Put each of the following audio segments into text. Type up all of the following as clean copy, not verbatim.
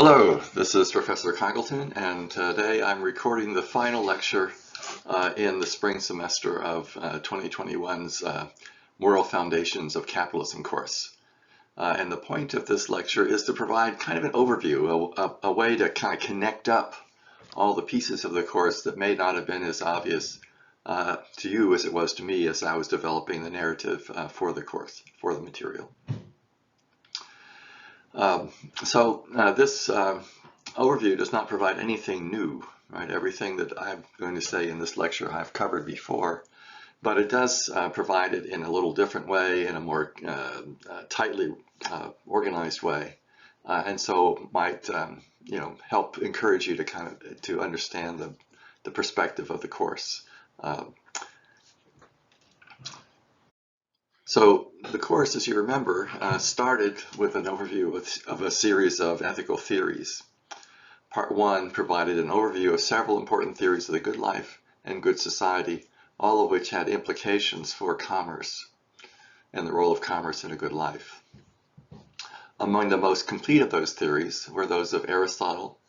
Hello, this is Professor Congleton, and today I'm recording the final lecture in the spring semester of 2021's Moral Foundations of Capitalism course. And the point of this lecture is to provide kind of an overview, a way to kind of connect up all the pieces of the course that may not have been as obvious to you as it was to me as I was developing the narrative for the course, for the material. This overview does not provide anything new, right? Everything that I'm going to say in this lecture I've covered before, but it does provide it in a little different way, in a more tightly organized way, and so might help encourage you to to understand the perspective of the course. So the course, as you remember, started with an overview of a series of ethical theories. Part 1 provided an overview of several important theories of the good life and good society, all of which had implications for commerce and the role of commerce in a good life. Among the most complete of those theories were those of Aristotle.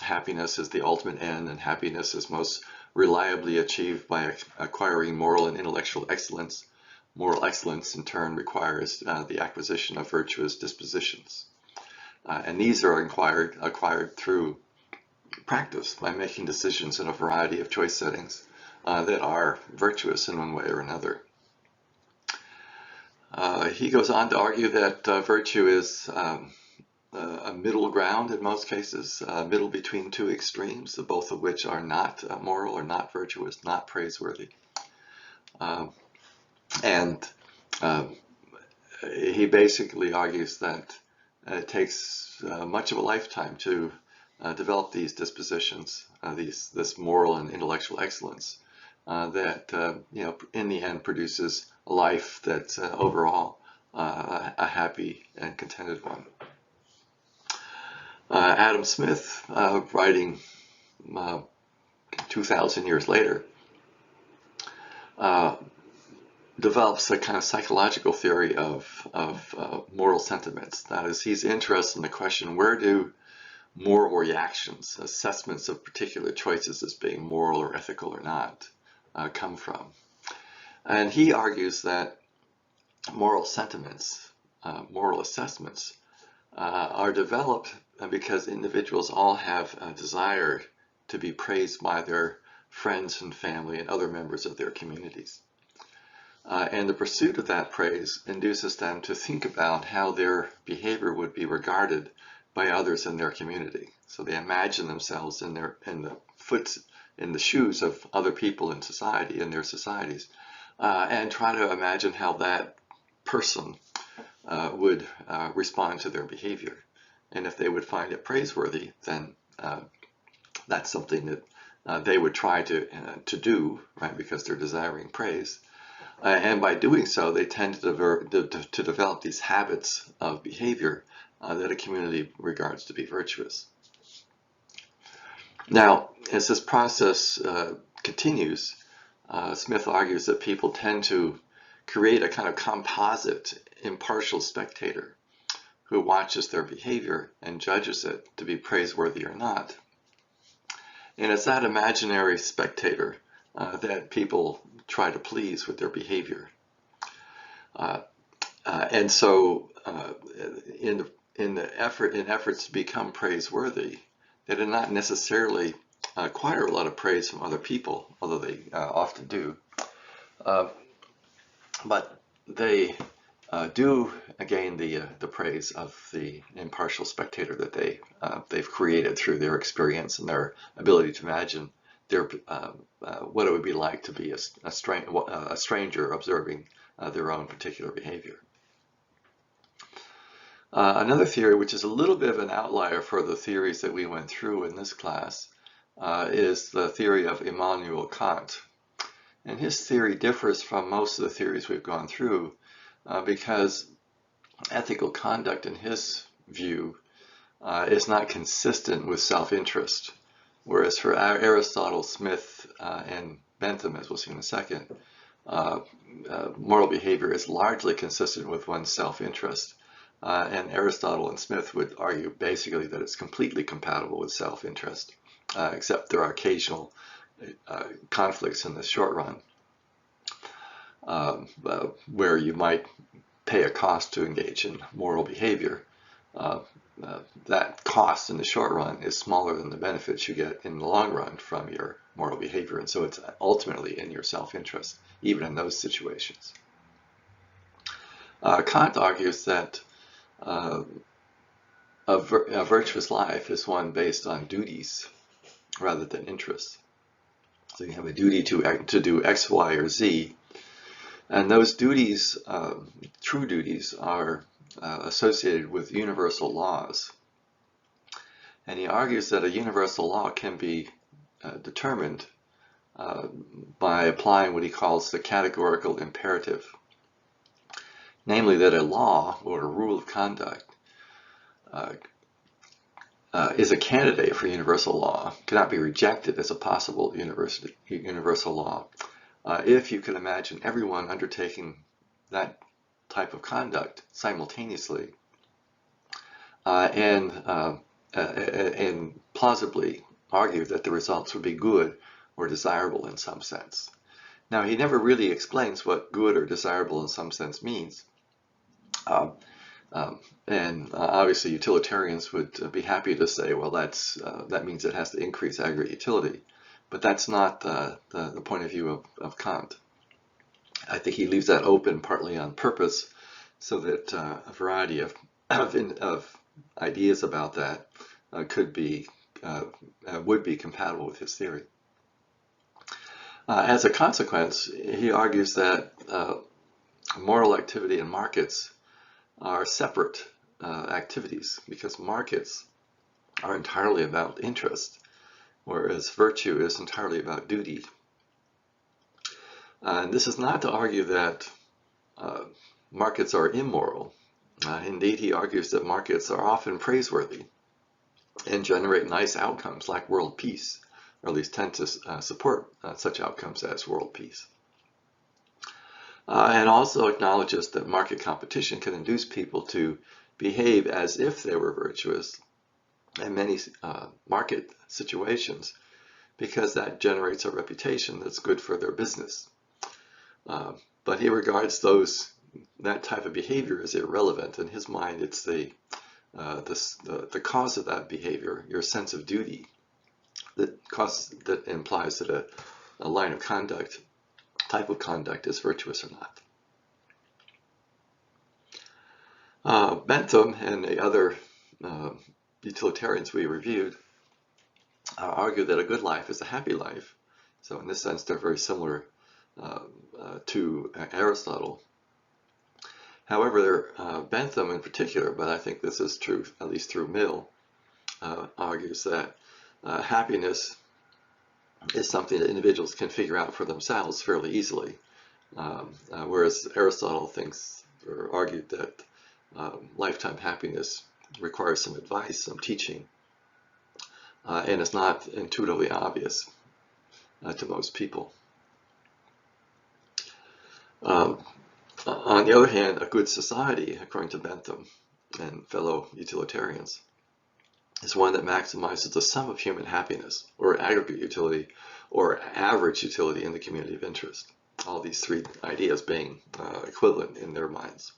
Happiness is the ultimate end, and happiness is most reliably achieved by acquiring moral and intellectual excellence. Moral excellence, in turn, requires the acquisition of virtuous dispositions. And these are acquired through practice by making decisions in a variety of choice settings that are virtuous in one way or another. He goes on to argue that virtue is a middle ground in most cases, middle between two extremes, both of which are not moral or not virtuous, not praiseworthy. And he basically argues that it takes much of a lifetime to develop these dispositions, this moral and intellectual excellence that in the end produces a life that's overall a happy and contented one. Adam Smith, writing 2,000 years later, develops a kind of psychological theory of moral sentiments. That is, he's interested in the question, where do moral reactions, assessments of particular choices as being moral or ethical or not, come from? And he argues that moral sentiments, moral assessments, are developed because individuals all have a desire to be praised by their friends and family and other members of their communities. And the pursuit of that praise induces them to think about how their behavior would be regarded by others in their community. So they imagine themselves in the shoes of other people in society, in their societies, and try to imagine how that person would respond to their behavior. And if they would find it praiseworthy, then that's something that they would try to do, right? Because they're desiring praise. And by doing so, they tend to develop these habits of behavior that a community regards to be virtuous. Now, as this process continues, Smith argues that people tend to create a kind of composite, impartial spectator who watches their behavior and judges it to be praiseworthy or not. And it's that imaginary spectator that people try to please with their behavior. And so in efforts to become praiseworthy, they do not necessarily acquire a lot of praise from other people, although they often do. But they do gain the praise of the impartial spectator that they've created through their experience and their ability to imagine what it would be like to be a stranger observing their own particular behavior. Another theory, which is a little bit of an outlier for the theories that we went through in this class, is the theory of Immanuel Kant. And his theory differs from most of the theories we've gone through because ethical conduct, in his view, is not consistent with self-interest. Whereas for Aristotle, Smith, and Bentham, as we'll see in a second, moral behavior is largely consistent with one's self-interest. And Aristotle and Smith would argue basically that it's completely compatible with self-interest, except there are occasional conflicts in the short run where you might pay a cost to engage in moral behavior. That cost in the short run is smaller than the benefits you get in the long run from your moral behavior, and so it's ultimately in your self-interest, even in those situations. Kant argues that a virtuous life is one based on duties rather than interests. So you have a duty to do X, Y, or Z, and those duties, true duties, are associated with universal laws. And he argues that a universal law can be determined by applying what he calls the categorical imperative, namely that a law or a rule of conduct is a candidate for universal law, cannot be rejected as a possible universal law. If you can imagine everyone undertaking that type of conduct simultaneously and plausibly argue that the results would be good or desirable in some sense. Now, he never really explains what good or desirable in some sense means. Obviously utilitarians would be happy to say, well, that means it has to increase aggregate utility. But that's not the point of view of Kant. I think he leaves that open partly on purpose so that a variety of ideas about that would be compatible with his theory. As a consequence, he argues that moral activity and markets are separate activities because markets are entirely about interest, whereas virtue is entirely about duty. And this is not to argue that markets are immoral. Indeed, he argues that markets are often praiseworthy and generate nice outcomes like world peace, or at least tend to support such outcomes as world peace. And also acknowledges that market competition can induce people to behave as if they were virtuous in many market situations, because that generates a reputation that's good for their business. But he regards that type of behavior as irrelevant. In his mind, it's the cause of that behavior, your sense of duty, that implies that a line of conduct, type of conduct, is virtuous or not. Bentham and the other utilitarians we reviewed argue that a good life is a happy life. So in this sense, they're very similar to Aristotle. However, Bentham in particular, but I think this is true at least through Mill, argues that happiness is something that individuals can figure out for themselves fairly easily, whereas Aristotle thinks or argued that lifetime happiness requires some advice, some teaching, and is not intuitively obvious to most people. On the other hand, a good society, according to Bentham and fellow utilitarians, is one that maximizes the sum of human happiness, or aggregate utility, or average utility in the community of interest. All these three ideas being equivalent in their minds.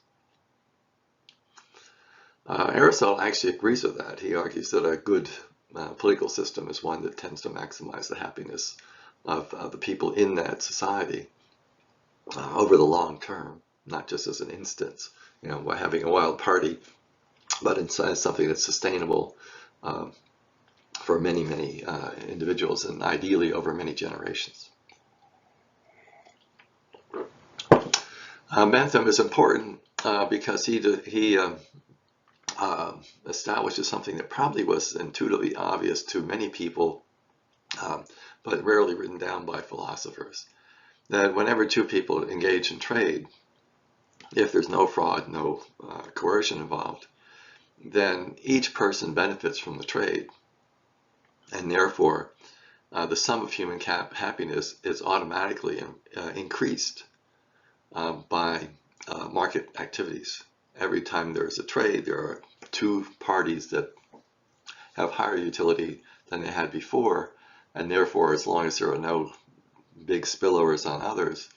Aristotle actually agrees with that. He argues that a good political system is one that tends to maximize the happiness of the people in that society over the long term, not just as an instance, by having a wild party, but as something that's sustainable for many, many individuals, and ideally over many generations. Bentham is important because he establishes something that probably was intuitively obvious to many people, but rarely written down by philosophers, that whenever two people engage in trade, if there's no fraud, no coercion involved, then each person benefits from the trade, and therefore the sum of human happiness is automatically increased by market activities. every time there's a trade, there are two parties that have higher utility than they had before, and therefore, as long as there are no big spillovers on others,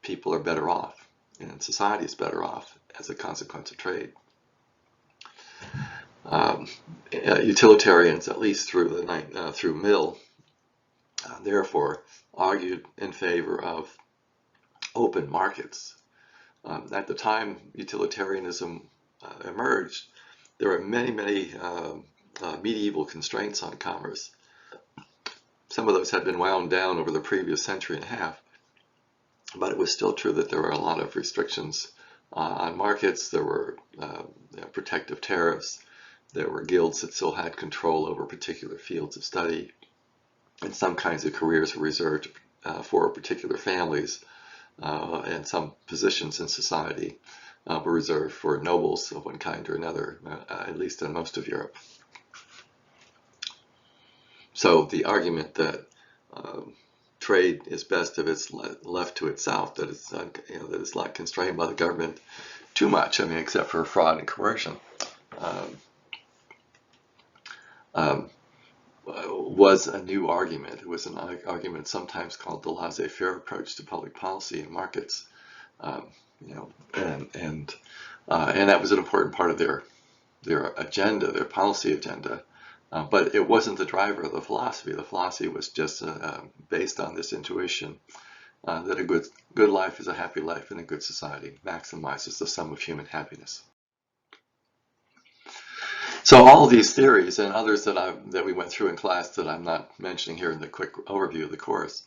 people are better off, and society is better off as a consequence of trade. Utilitarians, at least through Mill, therefore argued in favor of open markets. At the time utilitarianism emerged, there were many medieval constraints on commerce. Some of those had been wound down over the previous century and a half, but it was still true that there were a lot of restrictions on markets. There were protective tariffs. There were guilds that still had control over particular fields of study, and some kinds of careers were reserved for particular families, and some positions in society were reserved for nobles of one kind or another, at least in most of Europe. So the argument that trade is best if it's left to itself, that it's that it's not constrained by the government too much. I mean, except for fraud and coercion, was a new argument. It was an argument sometimes called the laissez-faire approach to public policy and markets. And that was an important part of their agenda, their policy agenda. But it wasn't the driver of the philosophy. The philosophy was just based on this intuition that a good life is a happy life, and a good society maximizes the sum of human happiness. So all of these theories and others that we went through in class that I'm not mentioning here in the quick overview of the course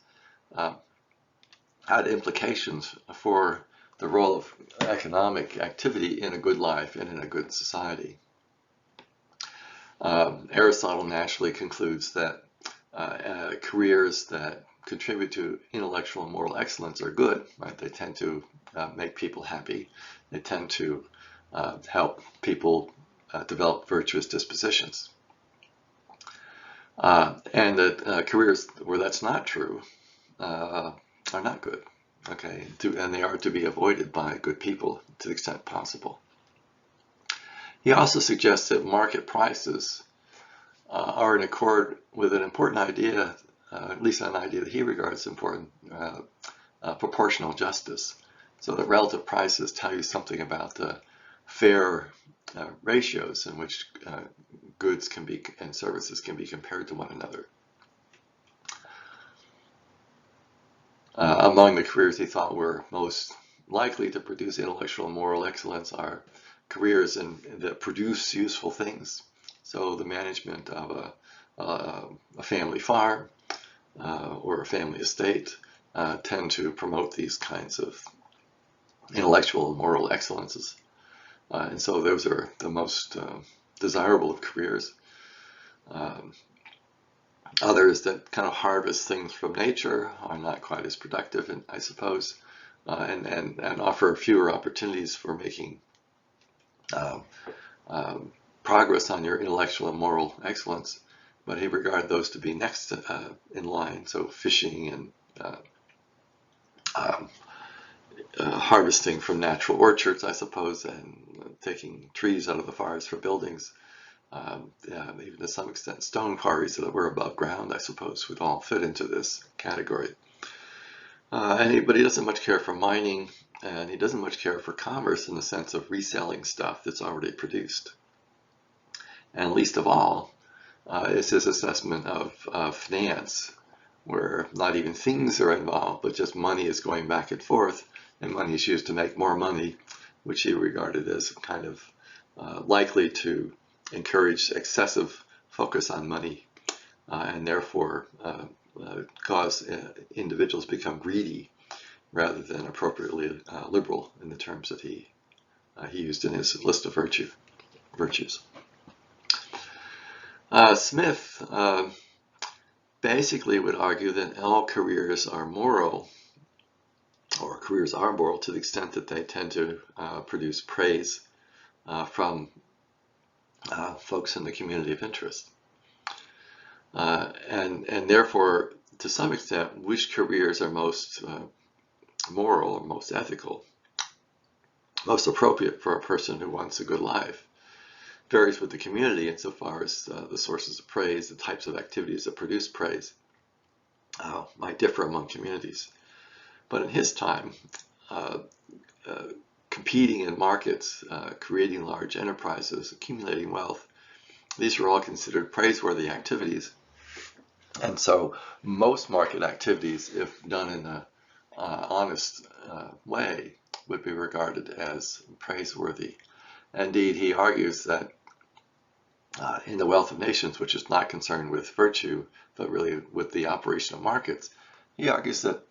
had implications for the role of economic activity in a good life and in a good society. Aristotle naturally concludes that careers that contribute to intellectual and moral excellence are good, right? They tend to make people happy. They tend to help people develop virtuous dispositions. And that careers where that's not true are not good, okay? And they are to be avoided by good people to the extent possible. He also suggests that market prices are in accord with an important idea, at least an idea that he regards important, proportional justice. So that relative prices tell you something about the fair ratios in which goods can be and services can be compared to one another. Among the careers he thought were most likely to produce intellectual and moral excellence are careers that produce useful things. So the management of a family farm or a family estate tend to promote these kinds of intellectual and moral excellences. And so those are the most desirable of careers. Others that kind of harvest things from nature are not quite as productive, I suppose, and offer fewer opportunities for making progress on your intellectual and moral excellence, but he regarded those to be next in line. So fishing and harvesting from natural orchards, I suppose, and taking trees out of the forest for buildings, even to some extent stone quarries that were above ground, I suppose, would all fit into this category. But he doesn't much care for mining, and he doesn't much care for commerce in the sense of reselling stuff that's already produced. And least of all is his assessment of finance, where not even things are involved, but just money is going back and forth, and money is used to make more money, which he regarded as kind of likely to encourage excessive focus on money, and therefore cause individuals become greedy rather than appropriately liberal in the terms that he used in his list of virtues. Smith basically would argue that all careers are moral, or careers are moral to the extent that they tend to produce praise from folks in the community of interest. And therefore, to some extent, which careers are most moral or most ethical most appropriate for a person who wants a good life. Varies with the community insofar as the sources of praise, the types of activities that produce praise might differ among communities. But in his time, competing in markets, creating large enterprises, accumulating wealth, these were all considered praiseworthy activities. And so most market activities, if done in an honest way, would be regarded as praiseworthy. Indeed, he argues that in the Wealth of Nations, which is not concerned with virtue, but really with the operation of markets, he argues that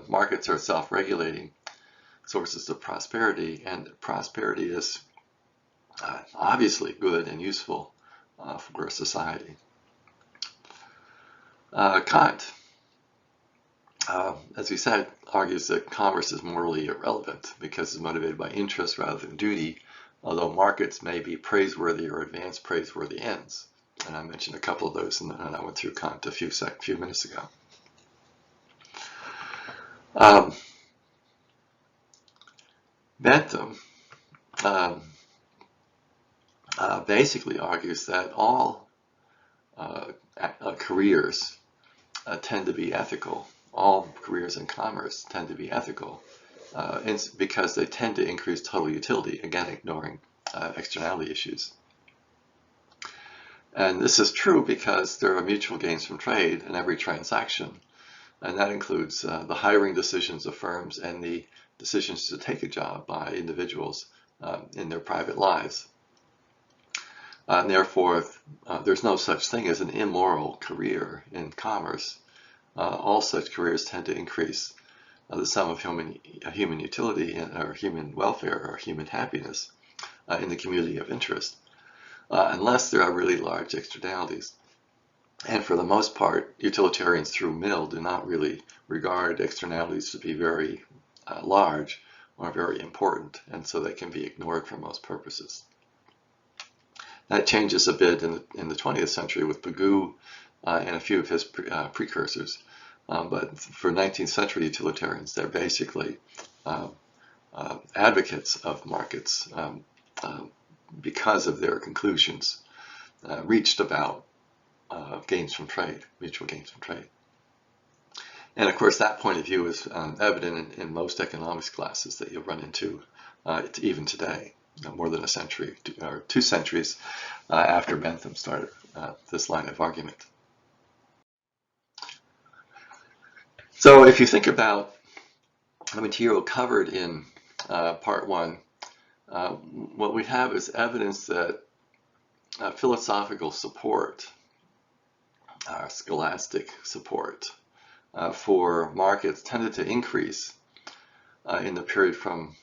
markets are self-regulating sources of prosperity, and prosperity is obviously good and useful for a society. Kant, as we said, argues that commerce is morally irrelevant because it's motivated by interest rather than duty, although markets may be praiseworthy or advance praiseworthy ends. And I mentioned a couple of those, and I went through Kant a few minutes ago. Bentham basically argues that all careers tend to be ethical. All careers in commerce tend to be ethical because they tend to increase total utility, again ignoring externality issues. And this is true because there are mutual gains from trade in every transaction, and that includes the hiring decisions of firms and the decisions to take a job by individuals in their private lives. And therefore, there's no such thing as an immoral career in commerce. All such careers tend to increase the sum of human utility or human welfare or human happiness in the community of interest, unless there are really large externalities. And for the most part, utilitarians through Mill do not really regard externalities to be very large or very important, and so they can be ignored for most purposes. That changes a bit in the 20th century with Pigou and a few of his precursors. But for 19th century utilitarians, they're basically advocates of markets because of their conclusions reached about gains from trade, mutual gains from trade. And of course, that point of view is evident in most economics classes that you'll run into even today, more than a century or 2 centuries after Bentham started this line of argument. So if you think about the material covered in part 1, what we have is evidence that philosophical support, scholastic support for markets tended to increase in the period from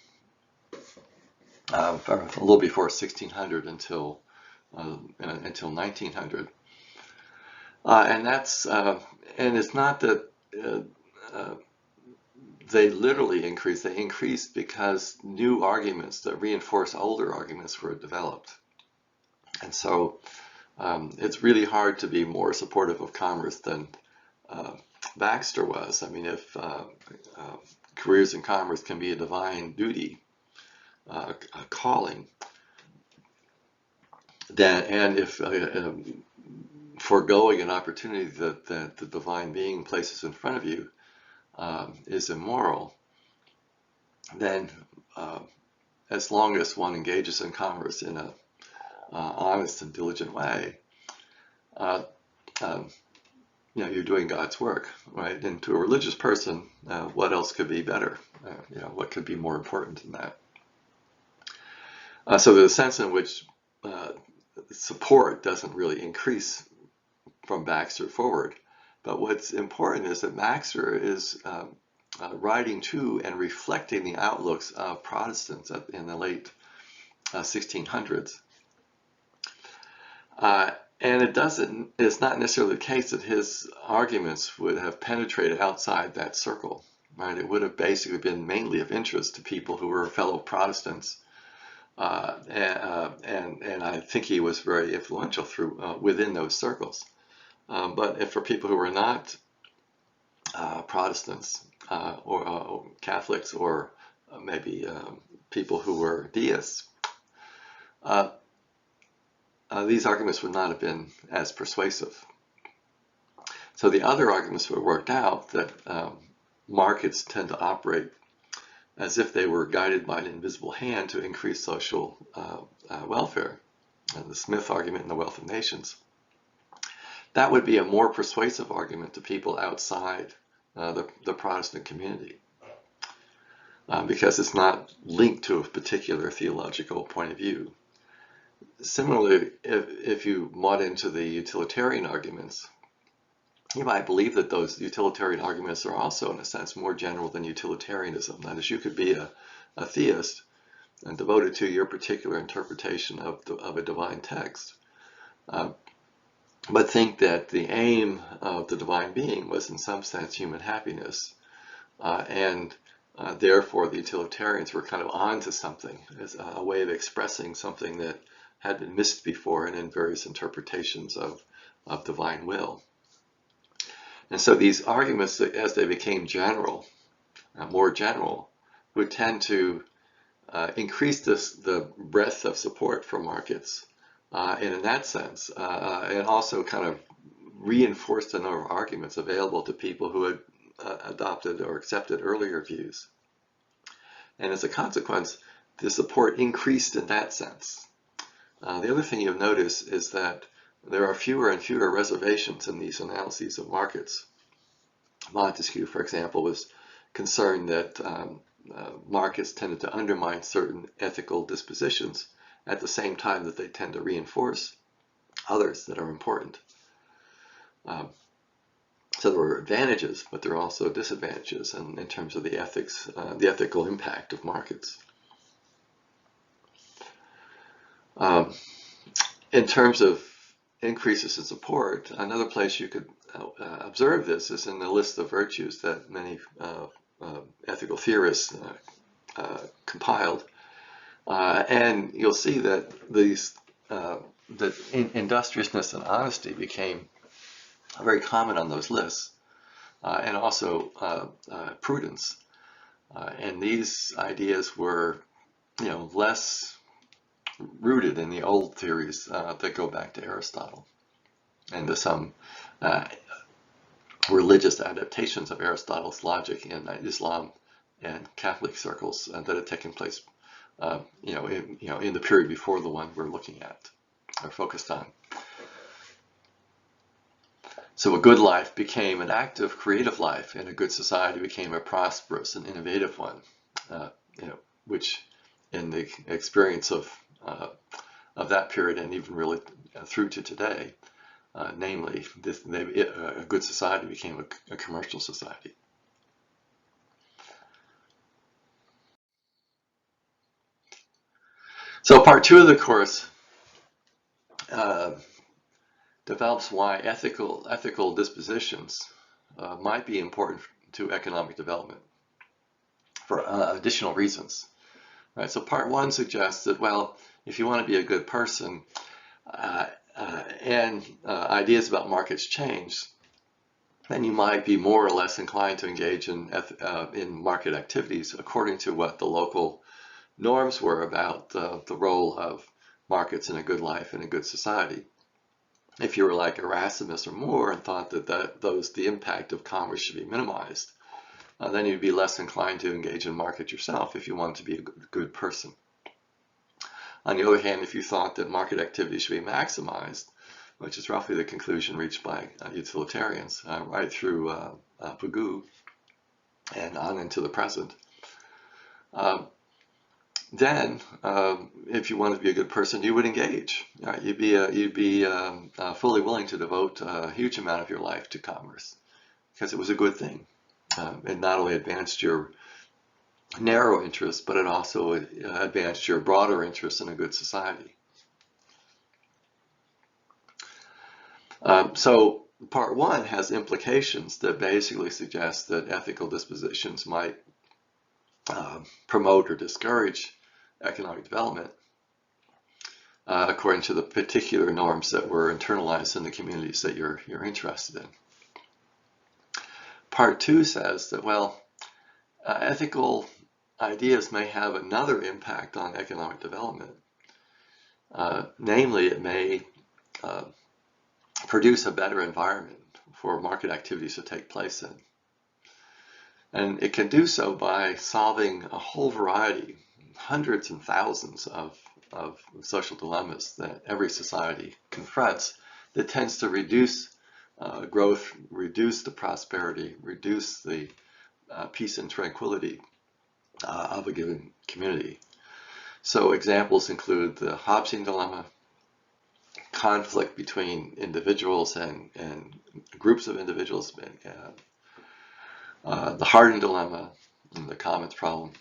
a little before 1600 until 1900, and that's and it's not that they literally increased. They increased because new arguments that reinforce older arguments were developed, and so it's really hard to be more supportive of commerce than Baxter was. I mean, if careers in commerce can be a divine duty, a calling, and if foregoing an opportunity that the divine being places in front of you is immoral, then as long as one engages in commerce in a honest and diligent way, you're doing God's work, right? And to a religious person, what else could be better? What could be more important than that? So there's a sense in which support doesn't really increase from Baxter forward. But what's important is that Baxter is writing to and reflecting the outlooks of Protestants in the late 1600s. And it's not necessarily the case that his arguments would have penetrated outside that circle, right? It would have basically been mainly of interest to people who were fellow Protestants. And I think he was very influential within those circles. But if for people who were not Protestants or Catholics or maybe people who were deists, these arguments would not have been as persuasive. So the other arguments were worked out that markets tend to operate as if they were guided by an invisible hand to increase social welfare, the Smith argument in The Wealth of Nations. That would be a more persuasive argument to people outside the Protestant community, because it's not linked to a particular theological point of view. Similarly, if you mud into the utilitarian arguments, you might believe that those utilitarian arguments are also, in a sense, more general than utilitarianism. That is, you could be a theist and devoted to your particular interpretation of a divine text, but think that the aim of the divine being was, in some sense, human happiness, and therefore the utilitarians were kind of onto something, as a way of expressing something that had been missed before and in various interpretations of divine will. And so these arguments, as they became general, more general, would tend to increase the breadth of support for markets, and in that sense, and also kind of reinforce the number of arguments available to people who had adopted or accepted earlier views. And as a consequence, the support increased in that sense. The other thing you'll notice is that there are fewer and fewer reservations in these analyses of markets. Montesquieu, for example, was concerned that markets tended to undermine certain ethical dispositions at the same time that they tend to reinforce others that are important. So there were advantages, but there are also disadvantages in terms of the ethics, the ethical impact of markets. In terms of increases in support, another place you could observe this is in the list of virtues that many ethical theorists compiled, and you'll see that industriousness and honesty became very common on those lists, and also prudence, and these ideas were, less rooted in the old theories that go back to Aristotle and to some religious adaptations of Aristotle's logic in Islam and Catholic circles that had taken place, in the period before the one we're looking at or focused on. So a good life became an active, creative life, and a good society became a prosperous and innovative one, which, in the experience of that period and even really through to today, namely, a good society became a commercial society. So part 2 of the course develops why ethical dispositions might be important to economic development for additional reasons. Right, so part 1 suggests that, well, if you want to be a good person and ideas about markets change, then you might be more or less inclined to engage in market activities according to what the local norms were about the role of markets in a good life and a good society. If you were like Erasmus or Moore and thought that the impact of commerce should be minimized, then you'd be less inclined to engage in market yourself if you wanted to be a good person. On the other hand, if you thought that market activity should be maximized, which is roughly the conclusion reached by utilitarians right through Pigou and on into the present, then if you wanted to be a good person, you would engage. Right? You'd be fully willing to devote a huge amount of your life to commerce because it was a good thing. It not only advanced your narrow interests, but it also advanced your broader interests in a good society. So part 1 has implications that basically suggest that ethical dispositions might promote or discourage economic development according to the particular norms that were internalized in the communities that you're interested in. Part 2 says that, well, ethical ideas may have another impact on economic development. Namely, it may produce a better environment for market activities to take place in. And it can do so by solving a whole variety, hundreds and thousands of social dilemmas that every society confronts that tends to reduce growth, reduce the prosperity, reduce the peace and tranquility of a given community. So examples include the Hobbesian dilemma, conflict between individuals and groups of individuals, the Hardin dilemma, the commons problem,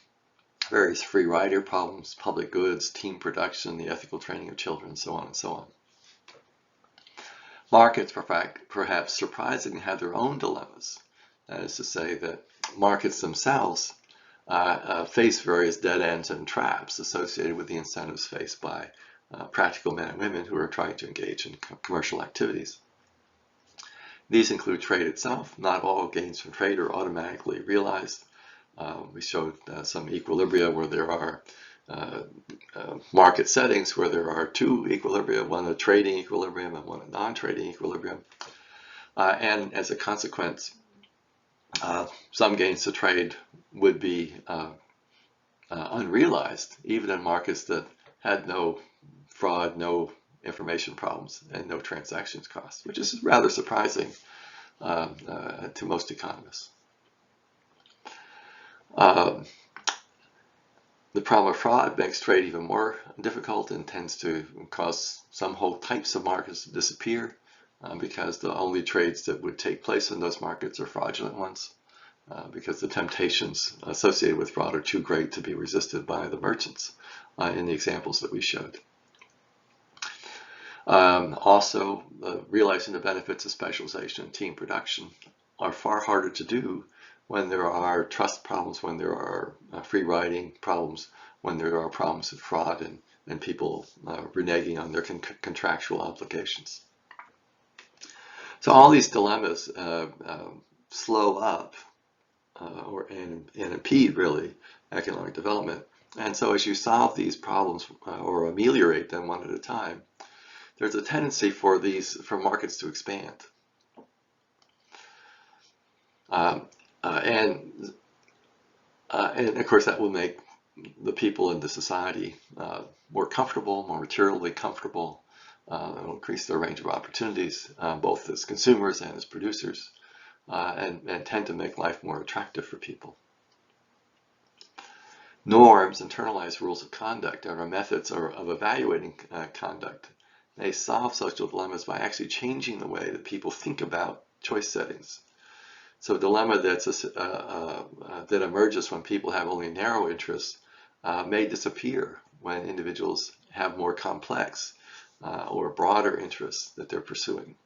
various free rider problems, public goods, team production, the ethical training of children, so on and so on. Markets, perhaps surprisingly, have their own dilemmas. That is to say that markets themselves face various dead ends and traps associated with the incentives faced by practical men and women who are trying to engage in commercial activities. These include trade itself. Not all gains from trade are automatically realized. We showed some equilibria where there are market settings where there are two equilibria, one a trading equilibrium and one a non-trading equilibrium. And as a consequence, some gains to trade would be unrealized, even in markets that had no fraud, no information problems, and no transactions costs, which is rather surprising to most economists. The problem of fraud makes trade even more difficult and tends to cause some whole types of markets to disappear because the only trades that would take place in those markets are fraudulent ones because the temptations associated with fraud are too great to be resisted by the merchants in the examples that we showed. Also, realizing the benefits of specialization and team production are far harder to do when there are trust problems, when there are free riding problems, when there are problems with fraud and people reneging on their contractual obligations. So all these dilemmas slow up and impede, really, economic development. And so as you solve these problems or ameliorate them one at a time, there's a tendency for markets to expand. And of course that will make the people in the society more comfortable, more materially comfortable. It will increase their range of opportunities, both as consumers and as producers, and tend to make life more attractive for people. Norms, internalized rules of conduct, are methods of evaluating conduct. They solve social dilemmas by actually changing the way that people think about choice settings. So a dilemma that emerges when people have only narrow interests may disappear when individuals have more complex or broader interests that they're pursuing.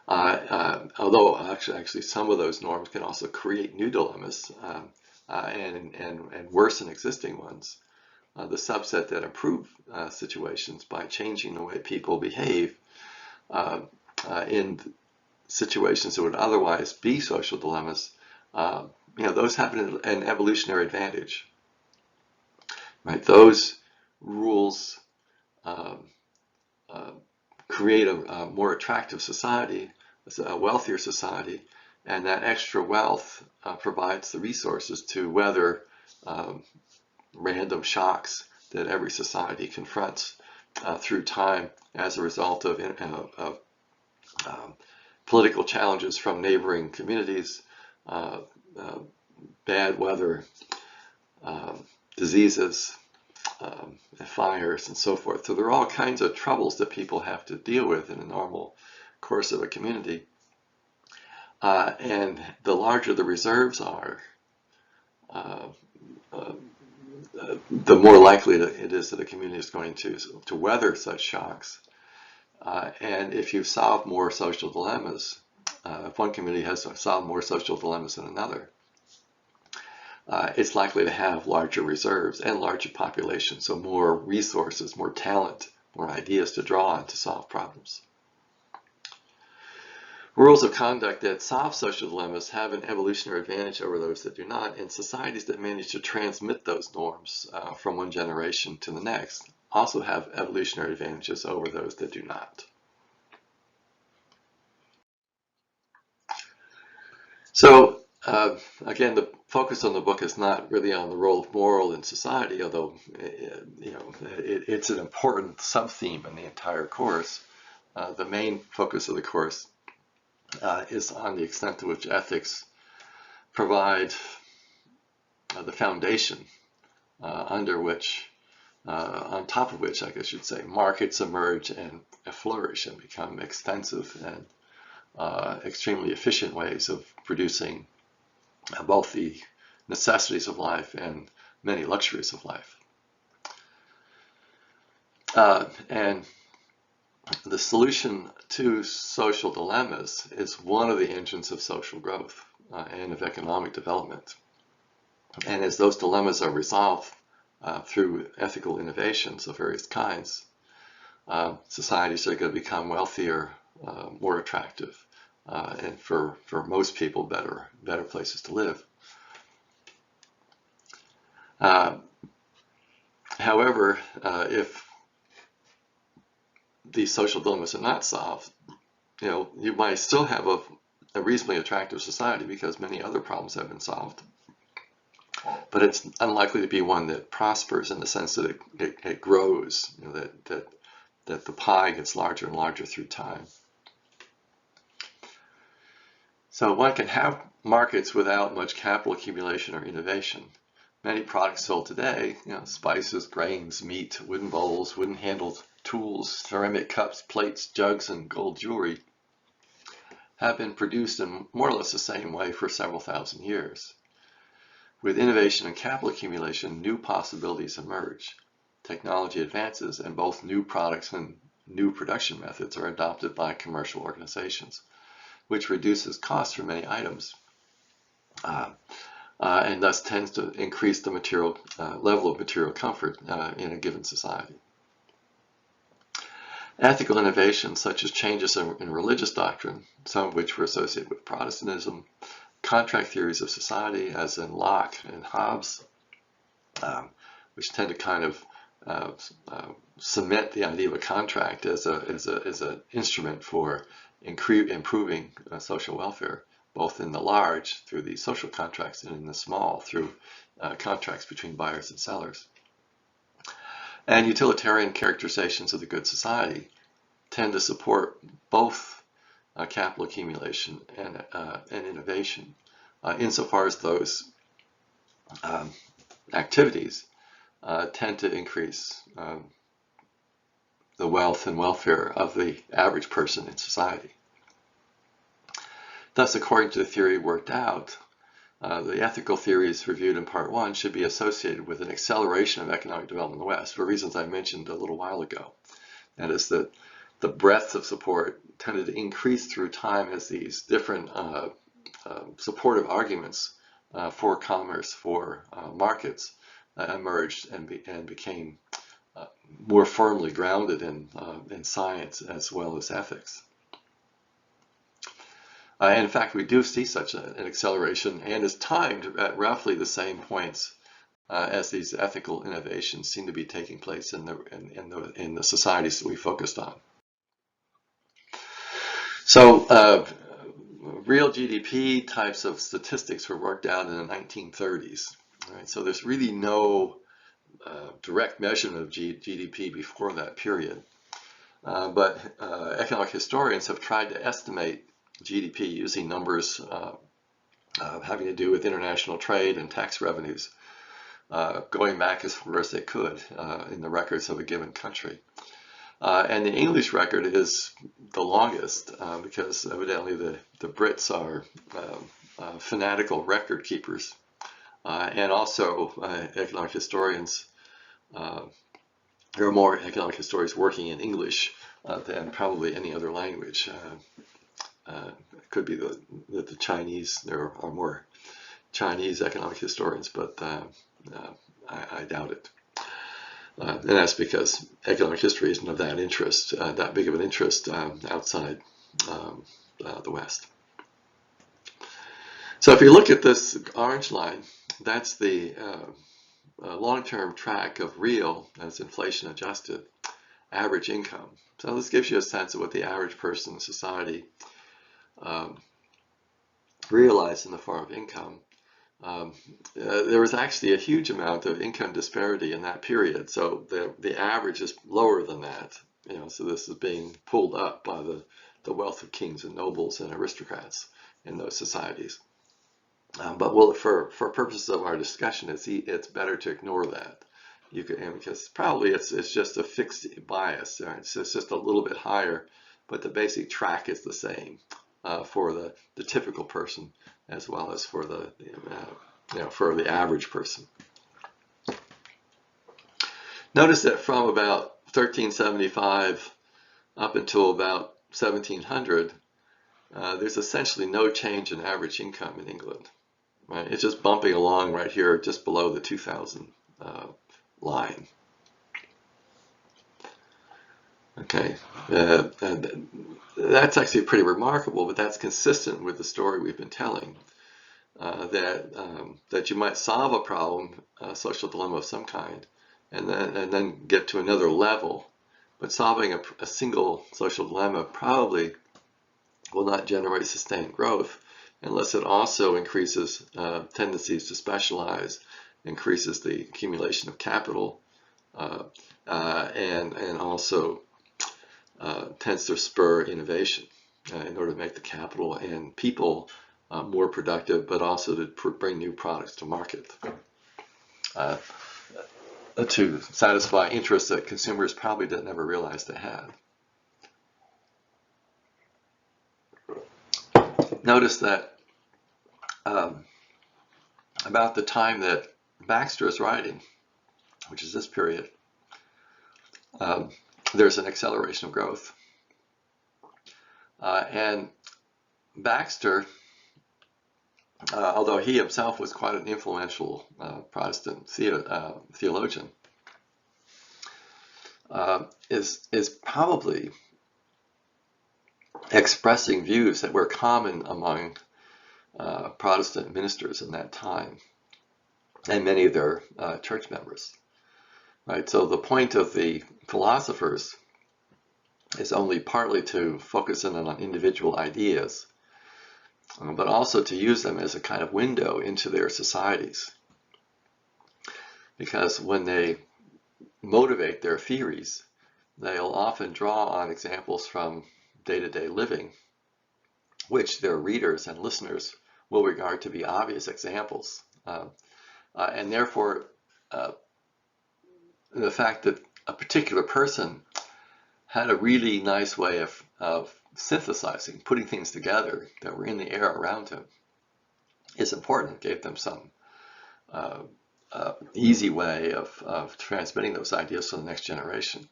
Although actually some of those norms can also create new dilemmas and worsen existing ones. The subset that improve situations by changing the way people behave in situations that would otherwise be social dilemmas, those have an evolutionary advantage. Right? Those rules create a more attractive society, a wealthier society, and that extra wealth provides the resources to weather random shocks that every society confronts through time as a result of political challenges from neighboring communities, bad weather, diseases, fires, and so forth. So there are all kinds of troubles that people have to deal with in a normal course of a community. And the larger the reserves are, the more likely it is that a community is going to weather such shocks. And if you solve more social dilemmas, if one community has solved more social dilemmas than another, it's likely to have larger reserves and larger populations, so more resources, more talent, more ideas to draw on to solve problems. Rules of conduct that solve social dilemmas have an evolutionary advantage over those that do not, and societies that manage to transmit those norms from one generation to the next also have evolutionary advantages over those that do not. So again, the focus on the book is not really on the role of moral in society, although it's an important sub-theme in the entire course. The main focus of the course is on the extent to which ethics provide the foundation under which, on top of which, I guess you'd say, markets emerge and flourish and become extensive and extremely efficient ways of producing both the necessities of life and many luxuries of life. And the solution to social dilemmas is one of the engines of social growth and of economic development. And as those dilemmas are resolved through ethical innovations of various kinds, societies are going to become wealthier, more attractive, and for most people, better places to live. However, if these social dilemmas are not solved, you might still have a reasonably attractive society because many other problems have been solved. But it's unlikely to be one that prospers in the sense that it grows, that the pie gets larger and larger through time. So one can have markets without much capital accumulation or innovation. Many products sold today, spices, grains, meat, wooden bowls, wooden handled tools, ceramic cups, plates, jugs, and gold jewelry, have been produced in more or less the same way for several thousand years. With innovation and capital accumulation, new possibilities emerge. Technology advances, and both new products and new production methods are adopted by commercial organizations, which reduces costs for many items and thus tends to increase the material level of material comfort in a given society. Ethical innovations such as changes in religious doctrine, some of which were associated with Protestantism, contract theories of society, as in Locke and Hobbes, which tend to kind of cement the idea of a contract as an instrument for improving social welfare, both in the large through the social contracts and in the small through contracts between buyers and sellers. And utilitarian characterizations of the good society tend to support both capital accumulation and innovation, insofar as those activities tend to increase the wealth and welfare of the average person in society. Thus, according to the theory worked out, the ethical theories reviewed in Part 1 should be associated with an acceleration of economic development in the West for reasons I mentioned a little while ago. That is that the breadth of support tended to increase through time as these different supportive arguments for commerce, for markets, emerged and became more firmly grounded in science as well as ethics. And in fact, we do see such an acceleration, and is timed at roughly the same points as these ethical innovations seem to be taking place in the societies that we focused on. So real GDP types of statistics were worked out in the 1930s. Right? So there's really no direct measurement of GDP before that period. But economic historians have tried to estimate GDP using numbers having to do with international trade and tax revenues, going back as far as they could in the records of a given country. And the English record is the longest because evidently the Brits are fanatical record keepers. And also economic historians, there are more economic historians working in English than probably any other language. It could be that the Chinese, there are more Chinese economic historians, but I doubt it. And that's because economic history isn't of that interest, that big of an interest outside the West. So if you look at this orange line, that's the long-term track of real, as inflation adjusted, average income. So this gives you a sense of what the average person in society realized in the form of income. There was actually a huge amount of income disparity in that period. So the average is lower than that. So this is being pulled up by the wealth of kings and nobles and aristocrats in those societies. But for purposes of our discussion, it's better to ignore that. Because probably it's just a fixed bias. Right? It's just a little bit higher, but the basic track is the same for the typical person as well as for for the average person. Notice that from about 1375 up until about 1700, there's essentially no change in average income in England. Right? It's just bumping along right here, just below the 2000 line. Okay, that's actually pretty remarkable, but that's consistent with the story we've been telling. That you might solve a problem, a social dilemma of some kind, and then get to another level. But solving a single social dilemma probably will not generate sustained growth unless it also increases tendencies to specialize, increases the accumulation of capital, and also tends to spur innovation in order to make the capital and people more productive, but also to bring new products to market, to satisfy interests that consumers probably never realized they had. Notice that about the time that Baxter is writing, which is this period, there's an acceleration of growth. And Baxter, although he himself was quite an influential Protestant theologian, is probably expressing views that were common among Protestant ministers in that time and many of their church members. Right? So the point of the philosophers is only partly to focus in on individual ideas, but also to use them as a kind of window into their societies. Because when they motivate their theories, they'll often draw on examples from day-to-day living, which their readers and listeners will regard to be obvious examples. And therefore, the fact that a particular person had a really nice way of synthesizing, putting things together that were in the air around him is important. It gave them some easy way of transmitting those ideas to the next generation.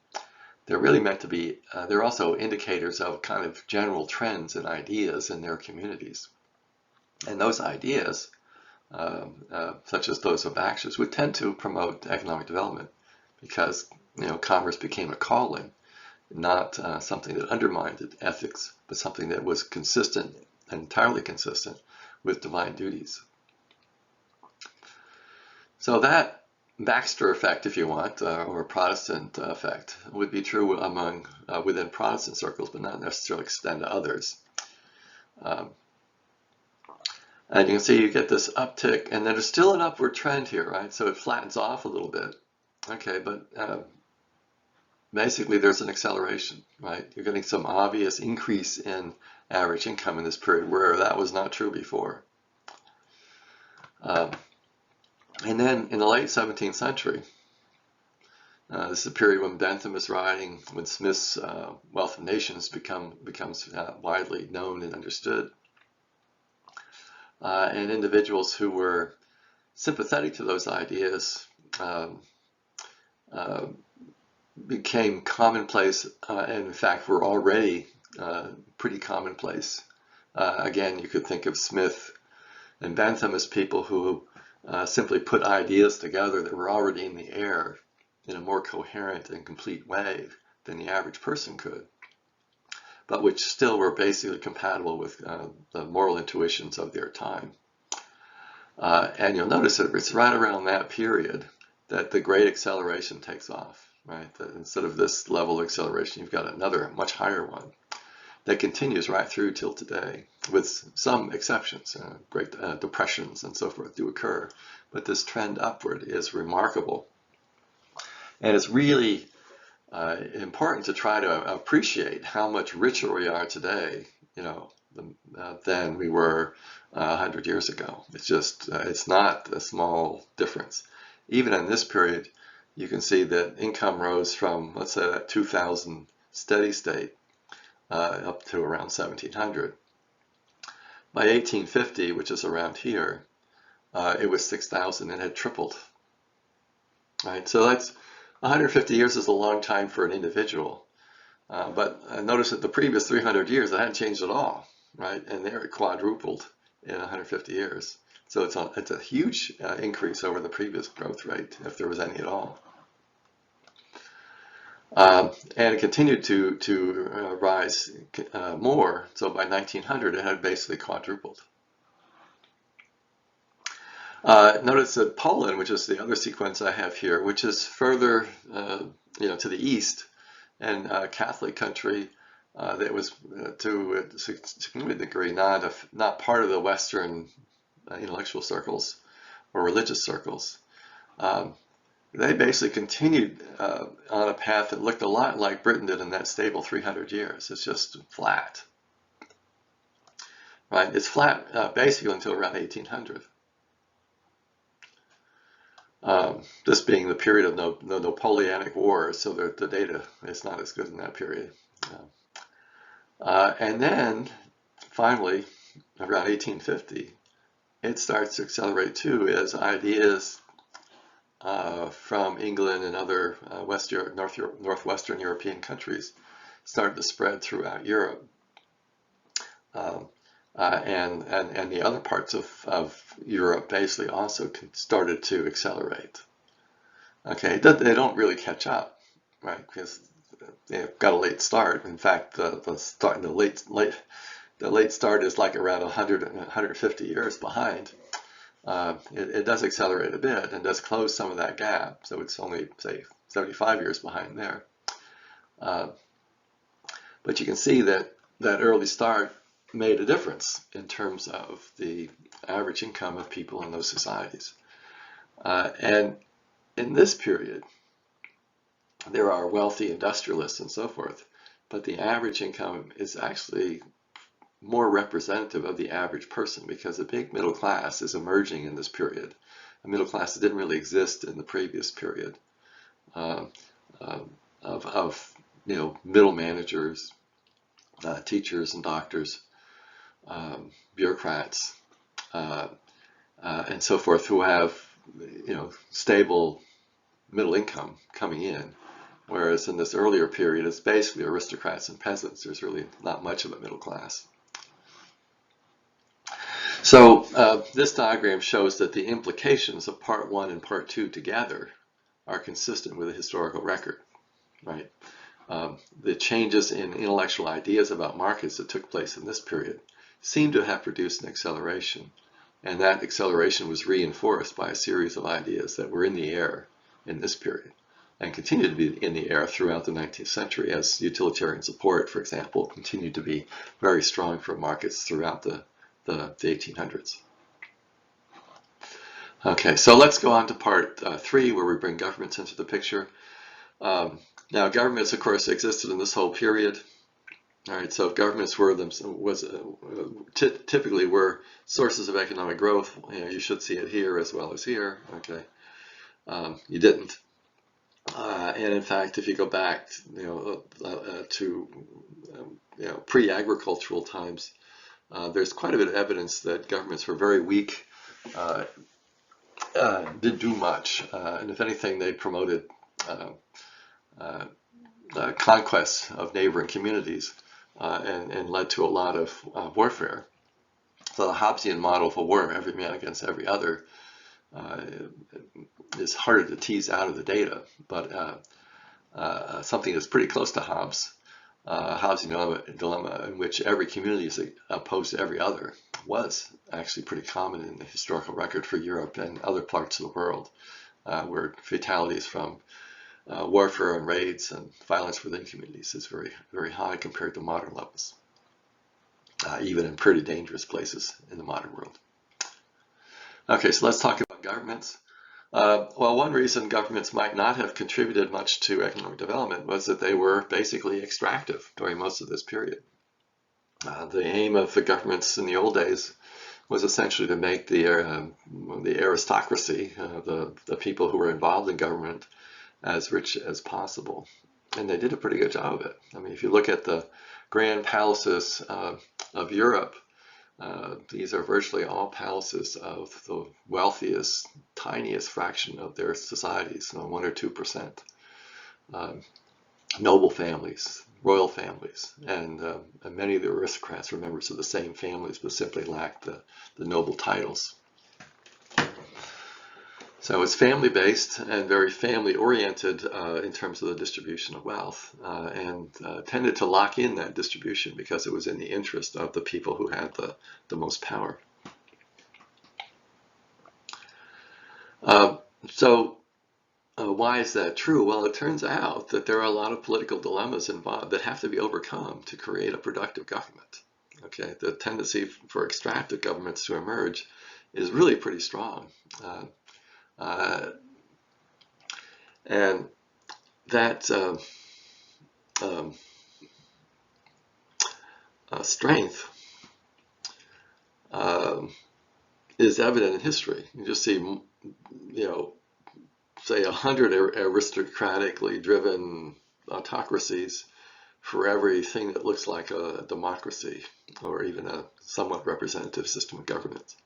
They're really meant to be, they're also indicators of kind of general trends and ideas in their communities. And those ideas, such as those of Baxter's, would tend to promote economic development because commerce became a calling, not something that undermined ethics, but something that was consistent, entirely consistent with divine duties. So that Baxter effect, if you want, or Protestant effect, would be true among within Protestant circles, but not necessarily extend to others. And you can see you get this uptick, and then there's still an upward trend here, right? So it flattens off a little bit. Okay, but basically there's an acceleration, right? You're getting some obvious increase in average income in this period where that was not true before. And then in the late 17th century, this is a period when Bentham is writing, when Smith's Wealth of Nations becomes widely known and understood. And individuals who were sympathetic to those ideas became commonplace, and in fact were already pretty commonplace. Again, you could think of Smith and Bentham as people who simply put ideas together that were already in the air in a more coherent and complete way than the average person could. but which still were basically compatible with the moral intuitions of their time. And you'll notice that it's right around that period that the great acceleration takes off, right? That instead of this level of acceleration, you've got another much higher one that continues right through till today, with some exceptions. Great depressions and so forth do occur, but this trend upward is remarkable. And it's really important to try to appreciate how much richer we are today, than we were 100 years ago. It's just, it's not a small difference. Even in this period, you can see that income rose from, let's say, that 2000 steady state up to around 1700. By 1850, which is around here, it was 6,000 and had tripled. Right, so that's 150 years is a long time for an individual, but notice that the previous 300 years it hadn't changed at all, right? And there it quadrupled in 150 years. So it's a huge increase over the previous growth rate, if there was any at all. And it continued to rise more. So by 1900, it had basically quadrupled. Notice that Poland, which is the other sequence I have here, which is further, to the east, and a Catholic country that was, to a significant degree, not part of the Western intellectual circles or religious circles. They basically continued on a path that looked a lot like Britain did in that stable 300 years. It's just flat, right? It's flat basically until around 1800. This being the period of the Napoleonic Wars, so the data is not as good in that period. And then, finally, around 1850, it starts to accelerate too as ideas from England and other northwestern European countries started to spread throughout Europe. And the other parts of Europe basically also started to accelerate. Okay, they don't really catch up, right? Because they've got a late start. In fact, the late start is like around 150 years behind. It does accelerate a bit and does close some of that gap. So it's only, say, 75 years behind there. But you can see that early start made a difference in terms of the average income of people in those societies. And in this period, there are wealthy industrialists and so forth, but the average income is actually more representative of the average person, because the big middle class is emerging in this period. A middle class that didn't really exist in the previous period of middle managers, teachers and doctors, bureaucrats, and so forth, who have stable middle income coming in, whereas in this earlier period it's basically aristocrats and peasants. There's really not much of a middle class. So this diagram shows that the implications of part 1 and part 2 together are consistent with the historical record, right? The changes in intellectual ideas about markets that took place in this period seem to have produced an acceleration, and that acceleration was reinforced by a series of ideas that were in the air in this period and continue to be in the air throughout the 19th century, as utilitarian support, for example, continued to be very strong for markets throughout the 1800s. Okay, so let's go on to part 3, where we bring governments into the picture. Now, governments, of course, existed in this whole period. All right, so if governments were typically were sources of economic growth, you should see it here as well as here. Okay, you didn't, and in fact, if you go back, to pre-agricultural times, there's quite a bit of evidence that governments were very weak, didn't do much, and if anything, they promoted conquests of neighboring communities. And led to a lot of warfare. So the Hobbesian model of a war, every man against every other, is harder to tease out of the data, but something that's pretty close to Hobbes housing dilemma in which every community is opposed to every other was actually pretty common in the historical record for Europe and other parts of the world, where fatalities from warfare and raids and violence within communities is very, very high compared to modern levels, even in pretty dangerous places in the modern world. Okay, so let's talk about governments. Well, one reason governments might not have contributed much to economic development was that they were basically extractive during most of this period. The aim of the governments in the old days was essentially to make the aristocracy, the people who were involved in government, as rich as possible. And they did a pretty good job of it. I mean, if you look at the grand palaces of Europe, these are virtually all palaces of the wealthiest, tiniest fraction of their societies, 1 or 2%. Noble families, royal families, and many of the aristocrats were members of the same families but simply lacked the noble titles. So it's family-based and very family-oriented in terms of the distribution of wealth, and tended to lock in that distribution because it was in the interest of the people who had the most power. Why is that true? Well, it turns out that there are a lot of political dilemmas involved that have to be overcome to create a productive government. Okay, the tendency for extractive governments to emerge is really pretty strong. And that strength is evident in history. You just see, say 100 aristocratically driven autocracies for everything that looks like a democracy or even a somewhat representative system of government.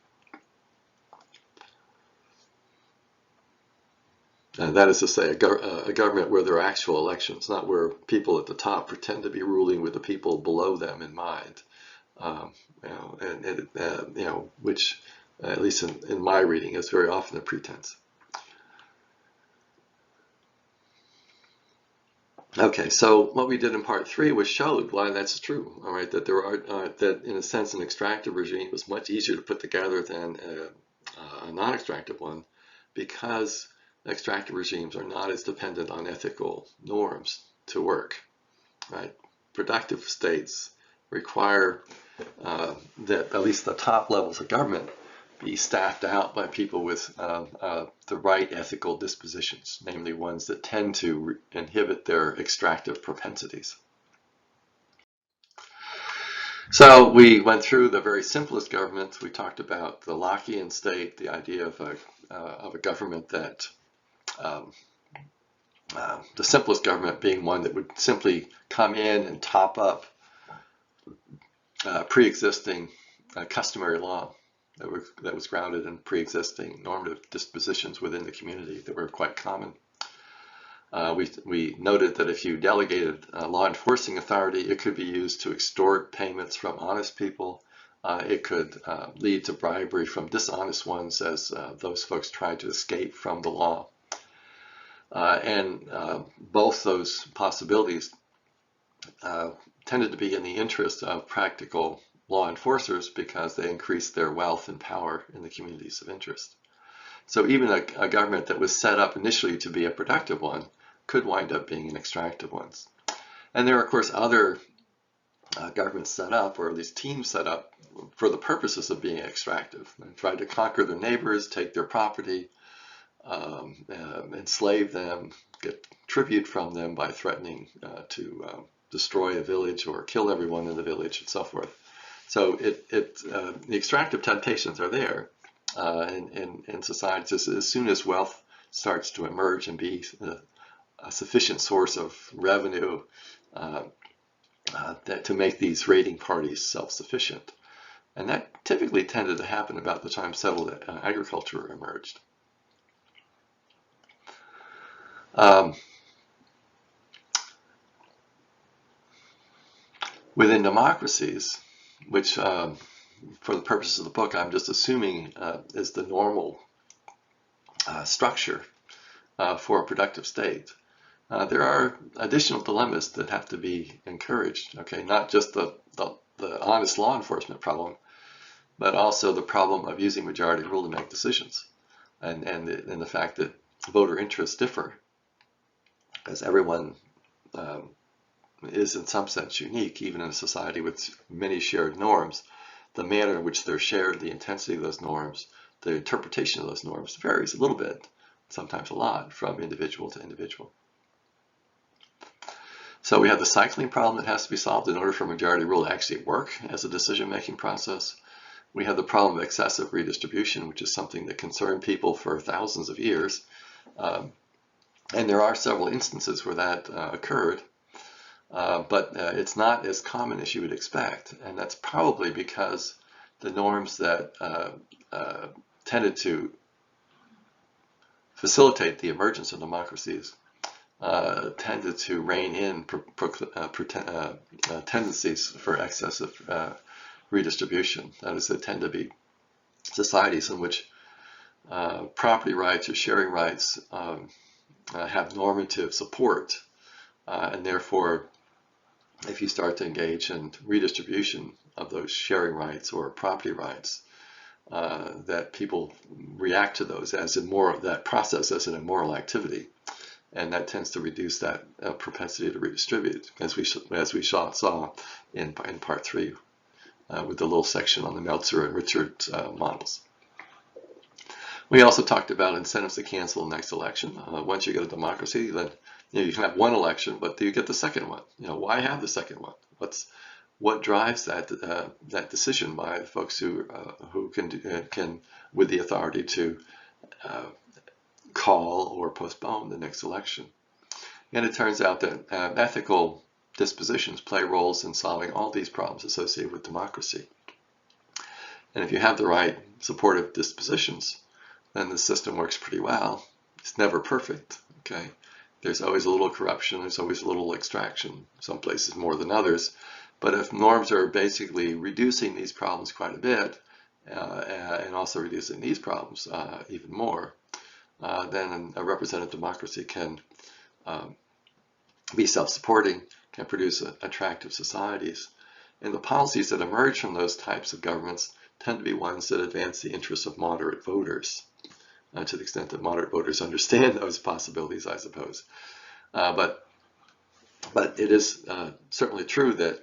And that is to say, a government where there are actual elections, not where people at the top pretend to be ruling with the people below them in mind. Which, at least in my reading, is very often a pretense. Okay, so what we did in part 3 was showed why that's true. All right, that there are that in a sense an extractive regime was much easier to put together than a non-extractive one, because extractive regimes are not as dependent on ethical norms to work. Right, productive states require that at least the top levels of government be staffed out by people with the right ethical dispositions, namely ones that tend to inhibit their extractive propensities. So we went through the very simplest governments. We talked about the Lockean state, the idea of a government that, the simplest government being one that would simply come in and top up pre-existing customary law that was grounded in pre-existing normative dispositions within the community that were quite common. We noted that if you delegated law enforcing authority, it could be used to extort payments from honest people. It could lead to bribery from dishonest ones as those folks tried to escape from the law. And both those possibilities tended to be in the interest of practical law enforcers because they increased their wealth and power in the communities of interest. So even a government that was set up initially to be a productive one could wind up being an extractive one. And there are, of course, other governments set up, or at least teams set up, for the purposes of being extractive, and try to conquer their neighbors, take their property, enslave them, get tribute from them by threatening to destroy a village or kill everyone in the village and so forth. So the extractive temptations are there in societies as soon as wealth starts to emerge and be a sufficient source of revenue to make these raiding parties self-sufficient. And that typically tended to happen about the time settled agriculture emerged. Within democracies, which for the purposes of the book I'm just assuming is the normal structure for a productive state, there are additional dilemmas that have to be encouraged. Okay, not just the honest law enforcement problem, but also the problem of using majority rule to make decisions, and the fact that voter interests differ, as everyone is in some sense unique, even in a society with many shared norms. The manner in which they're shared, the intensity of those norms, the interpretation of those norms varies a little bit, sometimes a lot, from individual to individual. So we have the cycling problem that has to be solved in order for majority rule to actually work as a decision-making process. We have the problem of excessive redistribution, which is something that concerned people for thousands of years. And there are several instances where that occurred, but it's not as common as you would expect. And that's probably because the norms that tended to facilitate the emergence of democracies tended to rein in tendencies for excessive redistribution. That is, they tend to be societies in which property rights or sharing rights have normative support, and therefore, if you start to engage in redistribution of those sharing rights or property rights, that people react to those as that process as an immoral activity, and that tends to reduce that propensity to redistribute, as we saw in part 3 with the little section on the Meltzer and Richards models. We also talked about incentives to cancel the next election. Once you get a democracy, then you can have one election, but do you get the second one? Why have the second one? What drives that decision by folks who can with the authority to call or postpone the next election? And it turns out that ethical dispositions play roles in solving all these problems associated with democracy. And if you have the right supportive dispositions, then the system works pretty well. It's never perfect, okay? There's always a little corruption, there's always a little extraction, some places more than others. But if norms are basically reducing these problems quite a bit, and also reducing these problems even more, then a representative democracy can be self-supporting, can produce attractive societies. And the policies that emerge from those types of governments tend to be ones that advance the interests of moderate voters, to the extent that moderate voters understand those possibilities, I suppose. But it is certainly true that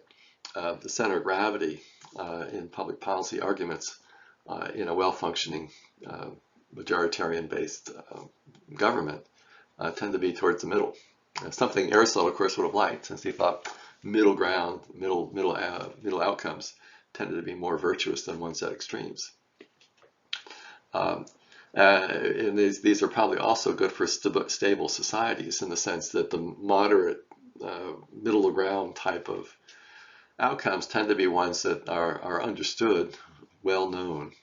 the center of gravity in public policy arguments in a well-functioning majoritarian-based government tend to be towards the middle. Something Aristotle, of course, would have liked, since he thought middle ground, middle outcomes tended to be more virtuous than ones at extremes. And these are probably also good for stable societies, in the sense that the moderate, middle ground type of outcomes tend to be ones that are understood, well known,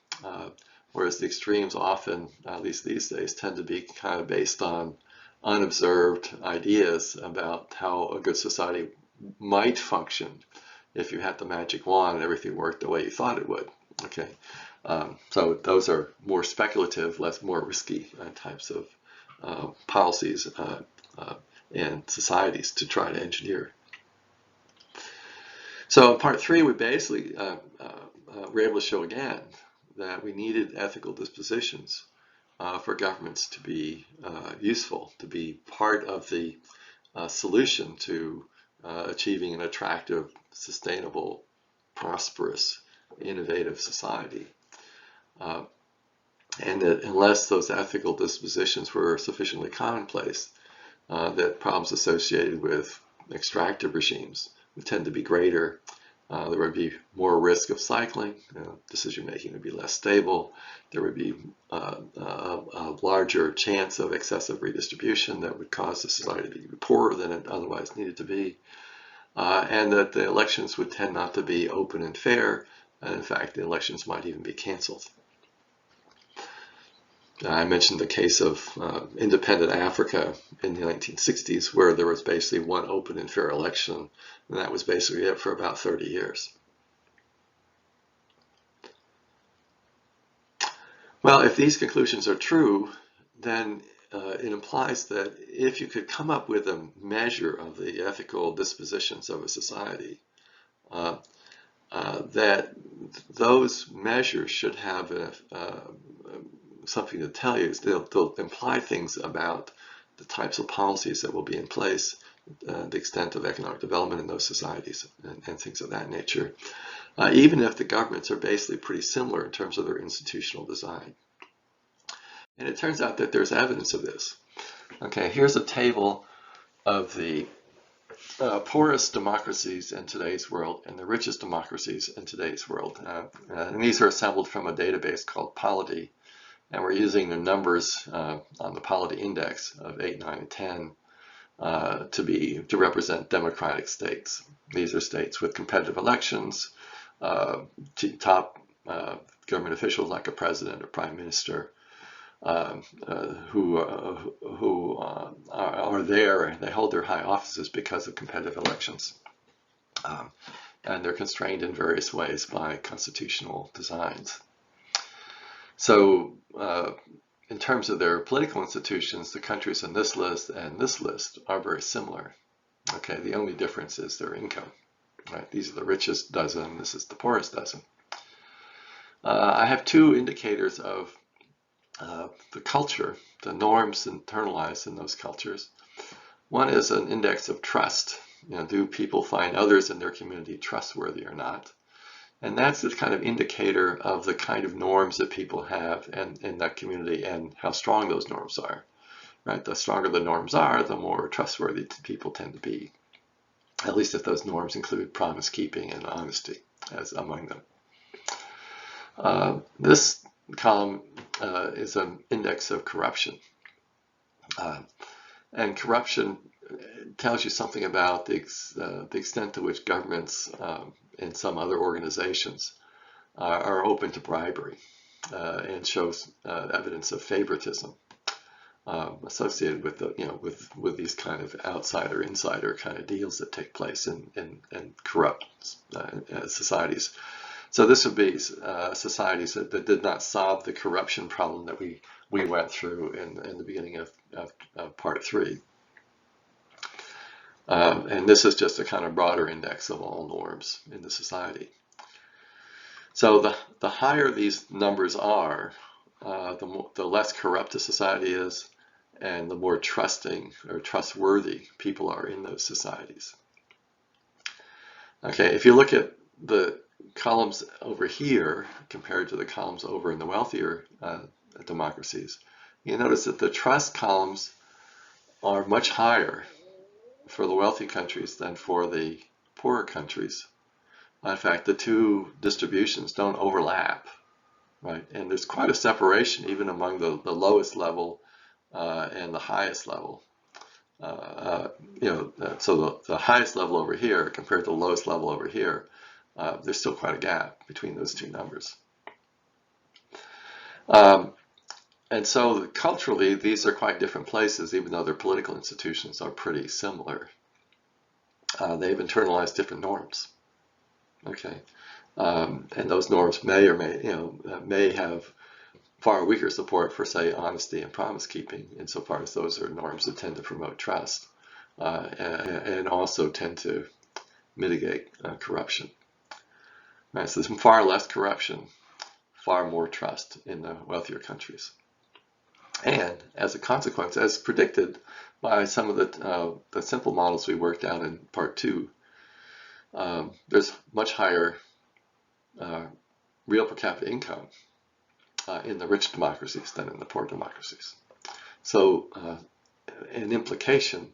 whereas the extremes often, at least these days, tend to be kind of based on unobserved ideas about how a good society might function if you had the magic wand and everything worked the way you thought it would. Okay, so those are more speculative, more risky types of policies and societies to try to engineer. So in part 3, we basically were able to show again that we needed ethical dispositions for governments to be useful, to be part of the solution to achieving an attractive, sustainable, prosperous, innovative society. And that unless those ethical dispositions were sufficiently commonplace, that problems associated with extractive regimes would tend to be greater. There would be more risk of cycling, decision making would be less stable, there would be a larger chance of excessive redistribution that would cause the society to be poorer than it otherwise needed to be, and that the elections would tend not to be open and fair, and in fact the elections might even be canceled. I mentioned the case of independent Africa in the 1960s, where there was basically one open and fair election, and that was basically it for about 30 years. Well, if these conclusions are true, then it implies that if you could come up with a measure of the ethical dispositions of a society, that those measures should have something to tell you. They'll imply things about the types of policies that will be in place, the extent of economic development in those societies, and things of that nature, even if the governments are basically pretty similar in terms of their institutional design. And it turns out that there's evidence of this. Okay, here's a table of the poorest democracies in today's world and the richest democracies in today's world. And these are assembled from a database called Polity. And we're using the numbers on the Polity Index of 8, 9, and 10 to represent democratic states. These are states with competitive elections, top government officials like a president or prime minister, who are there, and they hold their high offices because of competitive elections. And they're constrained in various ways by constitutional designs. So in terms of their political institutions, the countries in this list and this list are very similar. Okay, the only difference is their income. Right? These are the richest dozen, this is the poorest dozen. I have two indicators of the culture, the norms internalized in those cultures. One is an index of trust. Do people find others in their community trustworthy or not? And that's the kind of indicator of the kind of norms that people have in that community and how strong those norms are. Right? The stronger the norms are, the more trustworthy people tend to be. At least if those norms include promise keeping and honesty as among them. This column is an index of corruption. And corruption tells you something about the extent to which governments and some other organizations are open to bribery, and shows evidence of favoritism associated with with these kind of outsider-insider kind of deals that take place in corrupt societies. So this would be societies that did not solve the corruption problem that we went through in the beginning of part 3. And this is just a kind of broader index of all norms in the society. So the higher these numbers are, the less corrupt a society is, and the more trusting or trustworthy people are in those societies. Okay, if you look at the columns over here compared to the columns over in the wealthier democracies, you notice that the trust columns are much higher for the wealthy countries than for the poorer countries. In fact, the two distributions don't overlap, right? And there's quite a separation even among the lowest level and the highest level. So the highest level over here compared to the lowest level over here, there's still quite a gap between those two numbers. And so culturally, these are quite different places, even though their political institutions are pretty similar. They've internalized different norms. Okay, and those norms may or may have far weaker support for, say, honesty and promise keeping, insofar as those are norms that tend to promote trust and also tend to mitigate corruption. Right, so there's far less corruption, far more trust in the wealthier countries. And as a consequence, as predicted by some of the simple models we worked out in part 2, there's much higher real per capita income in the rich democracies than in the poor democracies. So an implication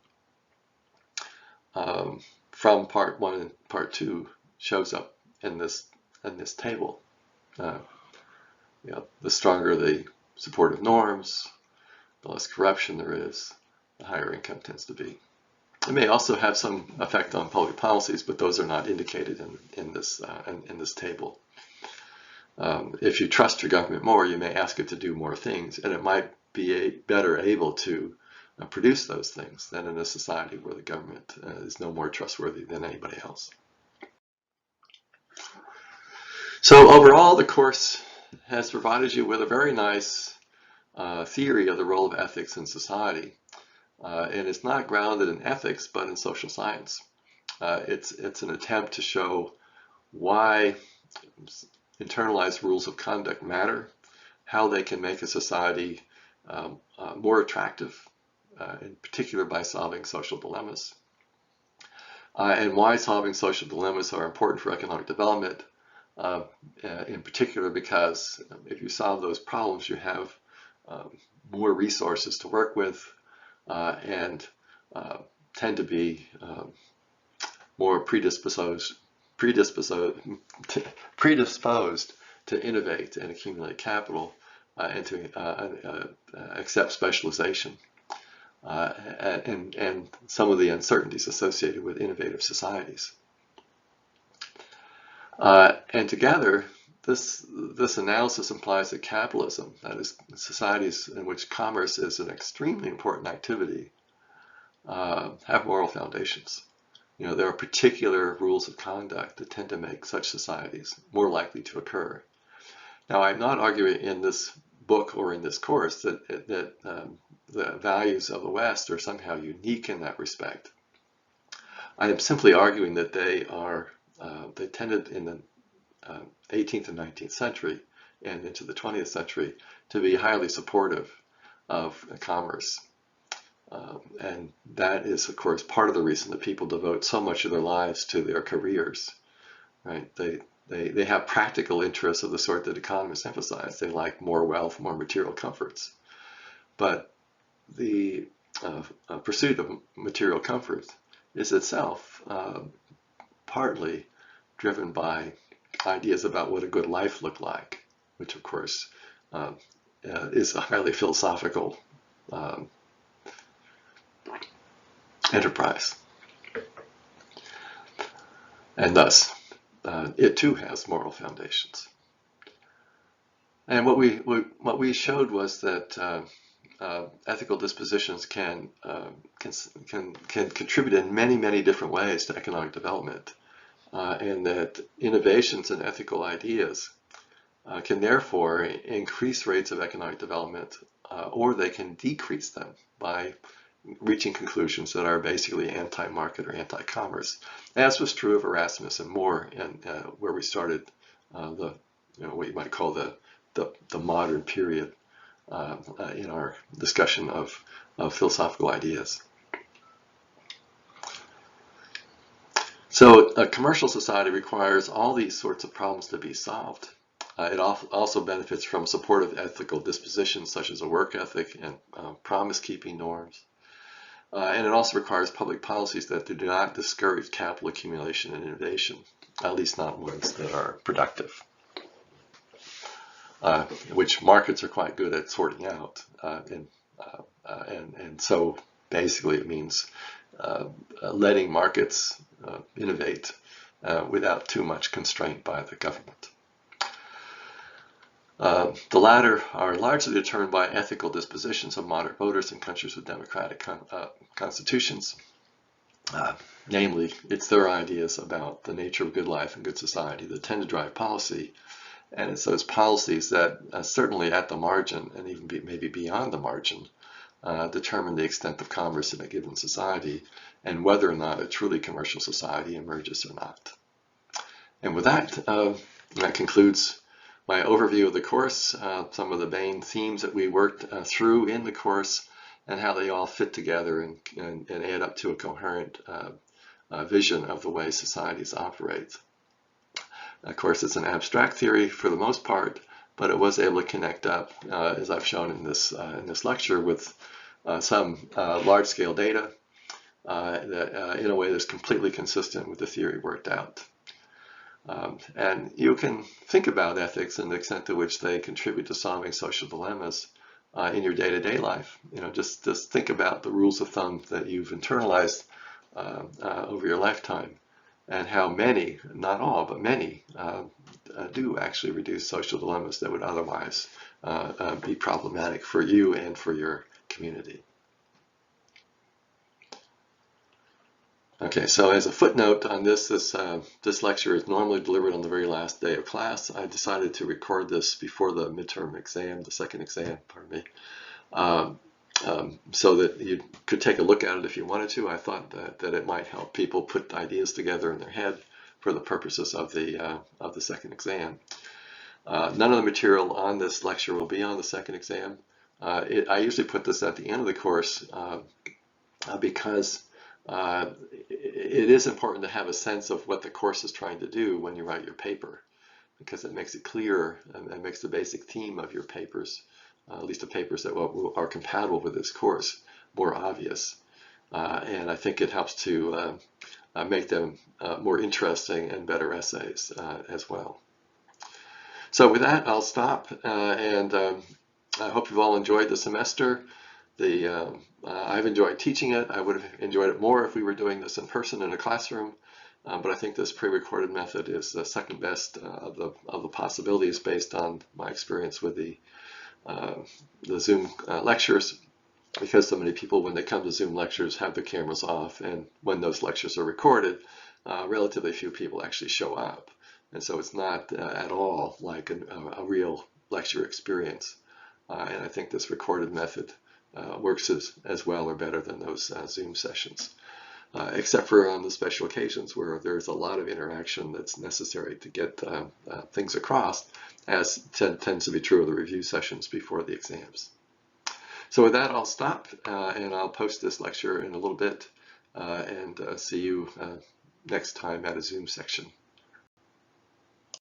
from part 1 and part 2 shows up in this table. The stronger the supportive norms, the less corruption there is, the higher income tends to be. It may also have some effect on public policies, but those are not indicated in this table. If you trust your government more, you may ask it to do more things, and it might be better able to produce those things than in a society where the government is no more trustworthy than anybody else. So overall, the course has provided you with a very nice theory of the role of ethics in society. And it's not grounded in ethics, but in social science. It's an attempt to show why internalized rules of conduct matter, how they can make a society more attractive, in particular by solving social dilemmas, and why solving social dilemmas are important for economic development, in particular because if you solve those problems, you have more resources to work with, and tend to be more predisposed to innovate and accumulate capital, and to accept specialization, and some of the uncertainties associated with innovative societies. And together, this analysis implies that capitalism, that is, societies in which commerce is an extremely important activity, have moral foundations. There are particular rules of conduct that tend to make such societies more likely to occur. Now, I'm not arguing in this book or in this course that the values of the West are somehow unique in that respect. I am simply arguing that they tended in the 18th and 19th century and into the 20th century to be highly supportive of commerce. And that is, of course, part of the reason that people devote so much of their lives to their careers, right? They have practical interests of the sort that economists emphasize. They like more wealth, more material comforts. But the pursuit of material comfort is itself partly driven by ideas about what a good life looked like, which, of course, is a highly philosophical enterprise. And thus, it too has moral foundations. And what we showed was that ethical dispositions can contribute in many different ways to economic development, and that innovations in ethical ideas can therefore increase rates of economic development, or they can decrease them by reaching conclusions that are basically anti-market or anti-commerce, as was true of Erasmus and More, and where we started what you might call the modern period in our discussion of philosophical ideas. So a commercial society requires all these sorts of problems to be solved. It also benefits from supportive ethical dispositions such as a work ethic and promise-keeping norms. And it also requires public policies that do not discourage capital accumulation and innovation, at least not ones that are productive, which markets are quite good at sorting out. And so basically it means letting markets innovate without too much constraint by the government. The latter are largely determined by ethical dispositions of moderate voters in countries with democratic constitutions. Namely, it's their ideas about the nature of good life and good society that tend to drive policy. And it's those policies that certainly at the margin, and even maybe beyond the margin, determine the extent of commerce in a given society and whether or not a truly commercial society emerges or not. And with that, that concludes my overview of the course, some of the main themes that we worked through in the course, and how they all fit together and add up to a coherent vision of the way societies operate. Of course, it's an abstract theory for the most part, but it was able to connect up, as I've shown in this lecture, with some large-scale data that, in a way that's completely consistent with the theory worked out. And you can think about ethics and the extent to which they contribute to solving social dilemmas in your day-to-day life. Just think about the rules of thumb that you've internalized over your lifetime, and how many, not all, but many, do actually reduce social dilemmas that would otherwise be problematic for you and for your community. Okay, so as a footnote on this lecture is normally delivered on the very last day of class. I decided to record this before the midterm exam, the second exam, pardon me, so that you could take a look at it if you wanted to. I thought that it might help people put ideas together in their head for the purposes of the second exam. None of the material on this lecture will be on the second exam. I usually put this at the end of the course because it is important to have a sense of what the course is trying to do when you write your paper, because it makes it clear and makes the basic theme of your papers, at least the papers that are compatible with this course, more obvious. And I think it helps to make them more interesting and better essays as well. So with that, I'll stop, and I hope you've all enjoyed the semester. I've enjoyed teaching it. I would have enjoyed it more if we were doing this in person in a classroom, but I think this pre-recorded method is the second best of the possibilities based on my experience with the Zoom lectures, because so many people, when they come to Zoom lectures, have their cameras off, and when those lectures are recorded, relatively few people actually show up. And so it's not at all like a real lecture experience. And I think this recorded method works as well or better than those Zoom sessions, except for on the special occasions where there's a lot of interaction that's necessary to get things across, as tends to be true of the review sessions before the exams. So with that, I'll stop, and I'll post this lecture in a little bit, and see you next time at a Zoom section.